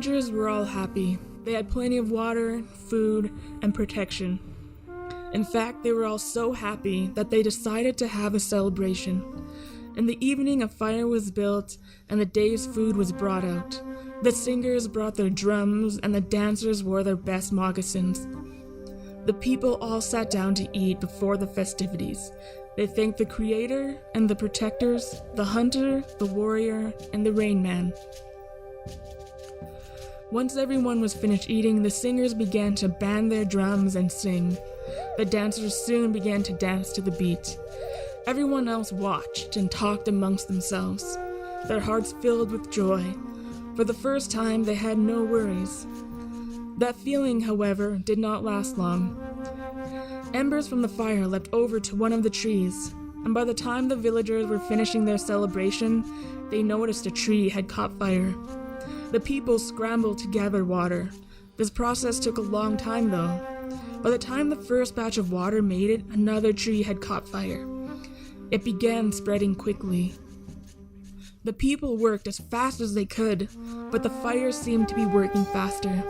villagers were all happy. They had plenty of water, food, and protection. In fact, they were all so happy that they decided to have a celebration. In the evening, a fire was built, and the day's food was brought out. The singers brought their drums, and the dancers wore their best moccasins. The people all sat down to eat before the festivities. They thanked the Creator and the protectors, the hunter, the warrior, and the rain man. Once everyone was finished eating, the singers began to bang their drums and sing. The dancers soon began to dance to the beat. Everyone else watched and talked amongst themselves, their hearts filled with joy. For the first time, they had no worries. That feeling, however, did not last long. Embers from the fire leapt over to one of the trees, and by the time the villagers were finishing their celebration, they noticed a tree had caught fire. The people scrambled to gather water. This process took a long time, though. By the time the first batch of water made it, another tree had caught fire. It began spreading quickly. The people worked as fast as they could, but the fire seemed to be working faster.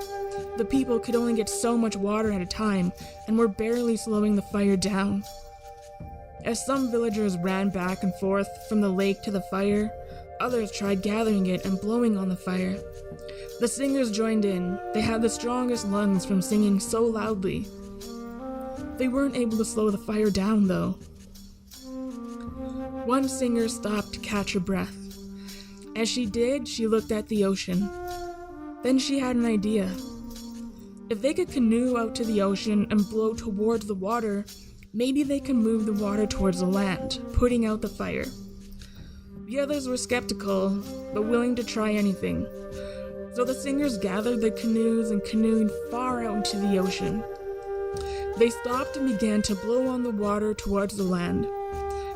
The people could only get so much water at a time, and were barely slowing the fire down. As some villagers ran back and forth from the lake to the fire, others tried gathering it and blowing on the fire. The singers joined in. They had the strongest lungs from singing so loudly. They weren't able to slow the fire down, though. One singer stopped to catch her breath. As she did, she looked at the ocean. Then she had an idea. If they could canoe out to the ocean and blow towards the water, maybe they could move the water towards the land, putting out the fire. The others were skeptical, but willing to try anything. So the singers gathered their canoes and canoed far out into the ocean. They stopped and began to blow on the water towards the land.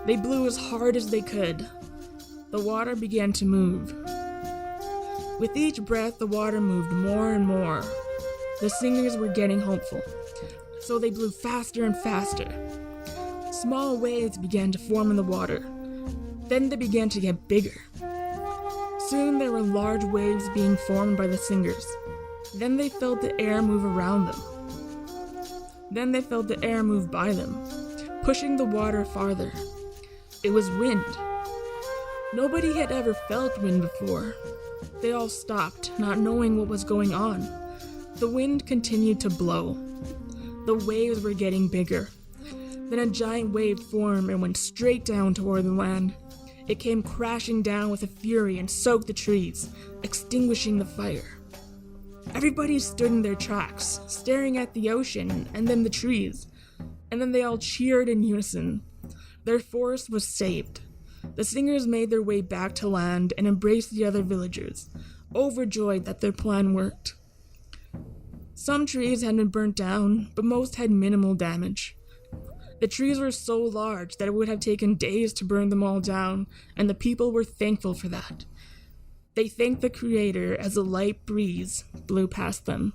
They blew as hard as they could. The water began to move. With each breath, the water moved more and more. The singers were getting hopeful, so they blew faster and faster. Small waves began to form in the water. Then they began to get bigger. Soon there were large waves being formed by the singers. Then they felt the air move around them. Then they felt the air move by them, pushing the water farther. It was wind. Nobody had ever felt wind before. They all stopped, not knowing what was going on. The wind continued to blow. The waves were getting bigger. Then a giant wave formed and went straight down toward the land. It came crashing down with a fury and soaked the trees, extinguishing the fire. Everybody stood in their tracks, staring at the ocean and then the trees, and then they all cheered in unison. Their forest was saved. The singers made their way back to land and embraced the other villagers, overjoyed that their plan worked. Some trees had been burnt down, but most had minimal damage. The trees were so large that it would have taken days to burn them all down, and the people were thankful for that. They thanked the Creator as a light breeze blew past them.